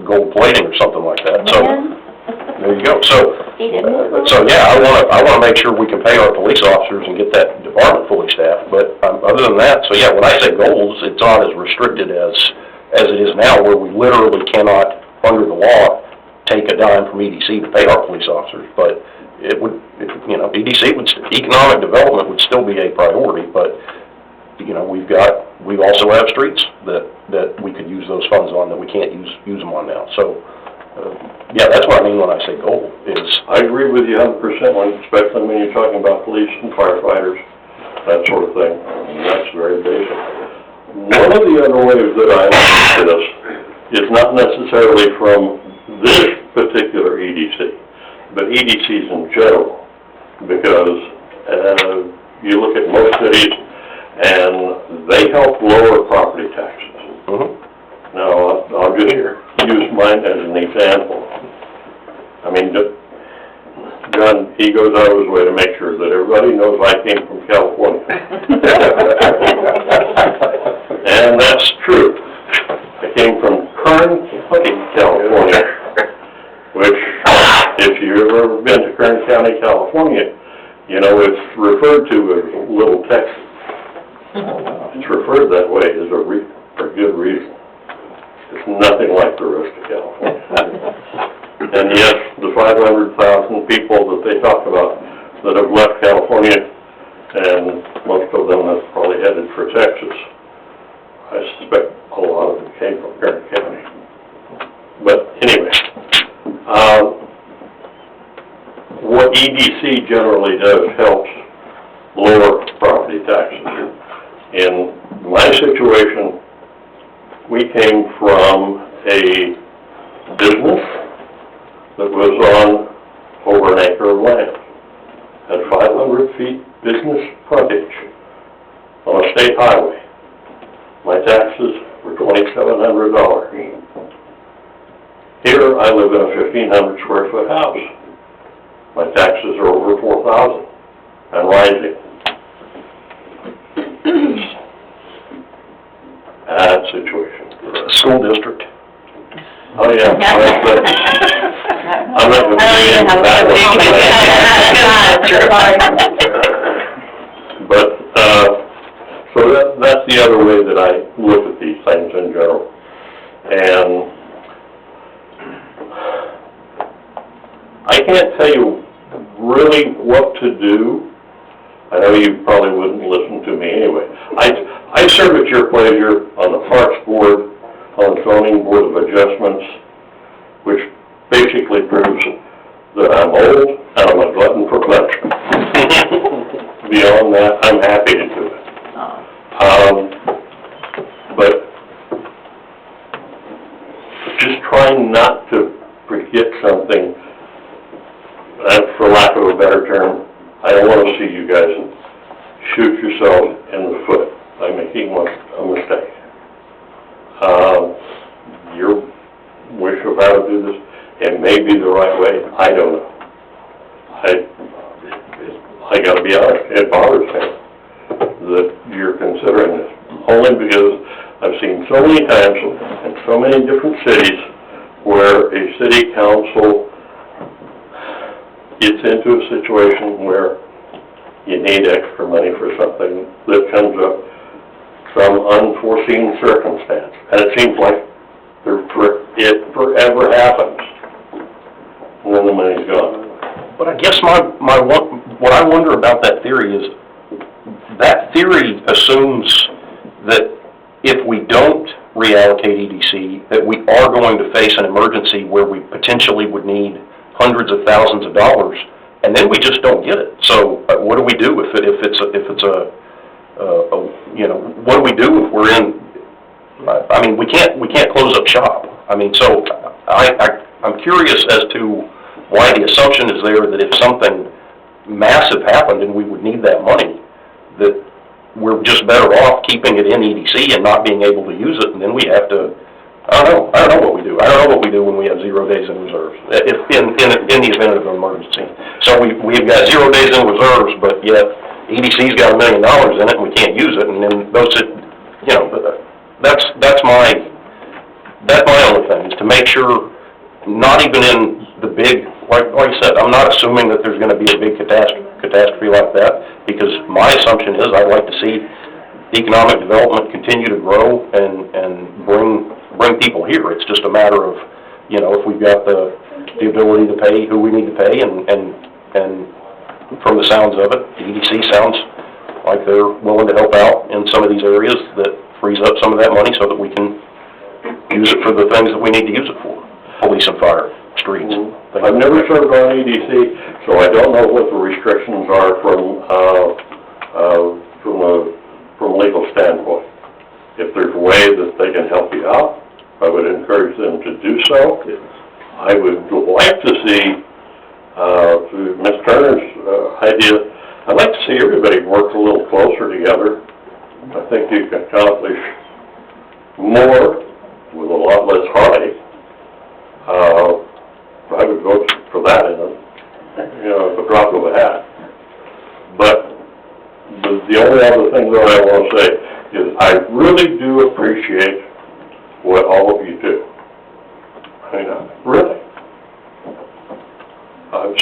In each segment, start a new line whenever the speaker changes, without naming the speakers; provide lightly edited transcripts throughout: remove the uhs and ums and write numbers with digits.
gold plating or something like that. So there you go. So yeah, I want to make sure we can pay our police officers and get that department fully staffed. But other than that, so yeah, when I say goals, it's not as restricted as it is now, where we literally cannot, under the law, take a dime from EDC to pay our police officers. But it would, EDC would, economic development would still be a priority. But we also have streets that we could use those funds on that we can't use them on now. So. Yeah, that's what I mean when I say goal, is...
I agree with you 100%, especially when you're talking about police and firefighters, that sort of thing. That's very basic. One of the other ways that I look at this is not necessarily from this particular EDC, but EDCs in general, because you look at most cities and they help lower property taxes. Mm-hmm. Now, I'll just use mine as an example. I mean, John, he goes out of his way to make sure that everybody knows I came from California. And that's true. I came from Kern, California, which, if you've ever been to Kern County, California, it's referred to as Little Texas. It's referred that way for good reason. It's nothing like the rest of California. And yes, the 500,000 people that they talk about that have left California, and most of them have probably headed for Texas, I suspect a lot of them came from Kern County. But anyway, what EDC generally does helps lower property taxes. In my situation, we came from a business that was on over an acre of land, had 500 feet business frontage on a state highway. My taxes were $2,700. Here I live in a 1,500 square foot house. My taxes are over $4,000 and rising. Bad situation.
School district.
Oh, yeah. I'm not going to get into that one. But, so that's the other way that I look at these things in general. And I can't tell you really what to do. I know you probably wouldn't listen to me anyway. I serve at your pleasure on the Parks Board, on the Zoning Board of Adjustments, which basically proves that I'm old and I'm a glutton for pleasure. Beyond that, I'm happy to do it. But just trying not to forget something, for lack of a better term, I don't want to see you guys shoot yourself in the foot by making a mistake. Your wish of how to do this, it may be the right way, I don't know. I gotta be honest, it bothers me that you're considering this, only because I've seen so many times in so many different cities where a city council gets into a situation where you need extra money for something that comes up, some unforeseen circumstance. And it seems like it forever happens, and then the money's gone.
But I guess what I wonder about that theory is, that theory assumes that if we don't reallocate EDC, that we are going to face an emergency where we potentially would need hundreds of thousands of dollars, and then we just don't get it. So what do we do if it's what do we do if we're in? I mean, we can't close up shop. I mean, so I'm curious as to why the assumption is there that if something massive happened and we would need that money, that we're just better off keeping it in EDC and not being able to use it, and then we have to. I don't know what we do. I don't know what we do when we have 0 days in reserves, if in the event of an emergency. So we've got 0 days in reserves, but yet EDC's got $1 million in it and we can't use it, and then those, that's my that's my only thing, is to make sure, not even in the big, like I said, I'm not assuming that there's gonna be a big catastrophe like that, because my assumption is I'd like to see economic development continue to grow and bring people here. It's just a matter of, you know, if we've got the ability to pay who we need to pay, and from the sounds of it, the EDC sounds like they're willing to help out in some of these areas that frees up some of that money so that we can use it for the things that we need to use it for, police and fire, streets.
I've never served on EDC, so I don't know what the restrictions are from a legal standpoint. If there's a way that they can help you out, I would encourage them to do so. I would like to see, through Ms. Turner's idea, I'd like to see everybody work a little closer together. I think you can accomplish more with a lot less heartache. I would vote for that at the drop of a hat. But the only other thing that I want to say is I really do appreciate what all of you do. I mean, really. I've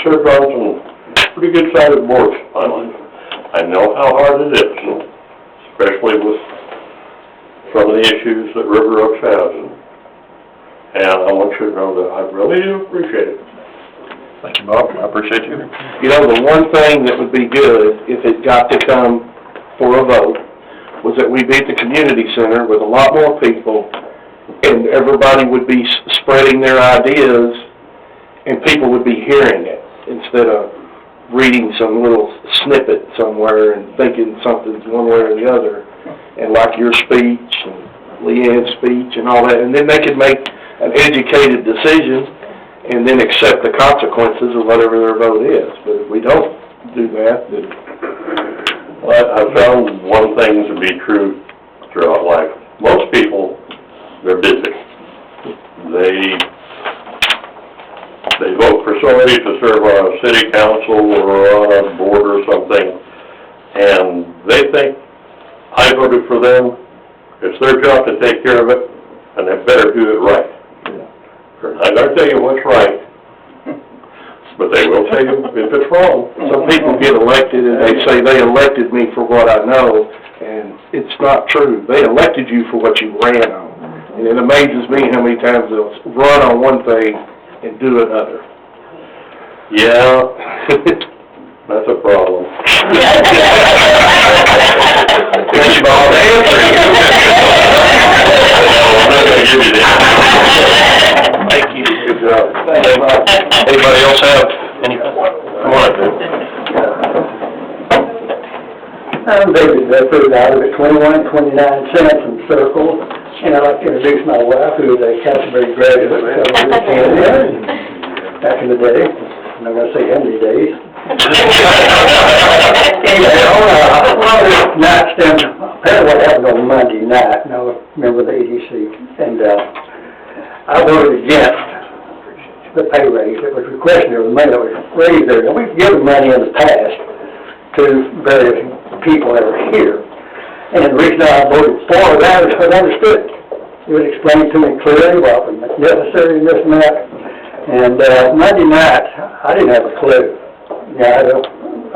served on some pretty good-sized boards in my life. I know how hard it is, especially with some of the issues that River Oaks has. And I want you to know that I really do appreciate it.
Thank you, Bob. I appreciate you.
You know, the one thing that would be good, if it got to come for a vote, was that we be at the community center with a lot more people, and everybody would be spreading their ideas, and people would be hearing it, instead of reading some little snippet somewhere and thinking something's one way or the other, and like your speech, and Leanne's speech, and all that, and then they could make an educated decision, and then accept the consequences of whatever their vote is. But if we don't do that, then...
Well, I've found one thing to be true throughout life. Most people, they're busy. They vote for somebody to serve on a city council or on a board or something, and they think, I voted for them, it's their job to take care of it, and they better do it right. They're not going to tell you what's right, but they will tell you if it's wrong.
Some people get elected and they say they elected me for what I know, and it's not true. They elected you for what you ran on. And it amazes me how many times they'll run on one thing and do another.
Yeah, that's a problem.
Thank you, Bob.
I'm not going to give you that.
Thank you.
Good job.
Anybody else have any? Come on up, Dave.
I'm David Bedford, out of 21-29 Sansom Circle, and I'd like to introduce my wife, who is a Canterbury graduate from Canada back in the day. I'm not going to say how many days. Anyway, on this nightstand, apparently what happened on Monday night, and I remember the EDC, and I voted against the pay raise that was requested, or the money that was raised there. Now, we've given money in the past to various people that are here, and the reason I voted for that is because I understood it. It was explained to me clearly what was necessary in this and that, and Monday night, I didn't have a clue. I had an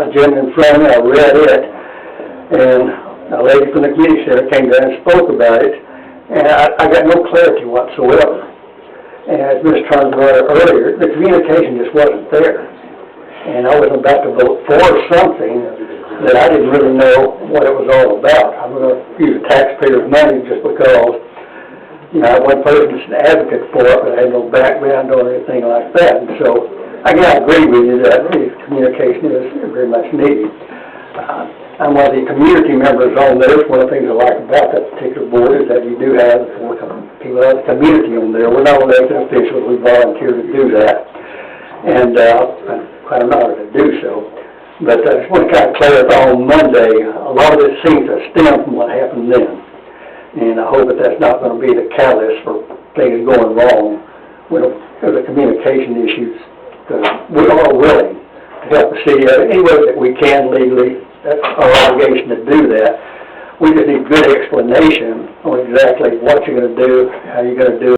agenda in front of me, I read it, and a lady from the community center came down and spoke about it, and I got no clarity whatsoever. And as Ms. Turner brought up earlier, the communication just wasn't there. And I was about to vote for something that I didn't really know what it was all about. I'm going to use taxpayers' money just because, you know, one person is an advocate for it, but I had no background or anything like that. And so, again, I agree with you that communication is very much needed. I'm one of the community members on this. One of the things I like about that particular board is that you do have people out of the community on there. We're not elected officials. We volunteer to do that. And I'm quite honored to do so. But I just want to kind of clarify on Monday, a lot of this seems to stem from what happened then. And I hope that that's not going to be the catalyst for things going wrong with the communication issues. Because we are willing to help the city out any way that we can legally. That's our obligation to do that. we just need good explanation on exactly what you're gonna do, how you're gonna do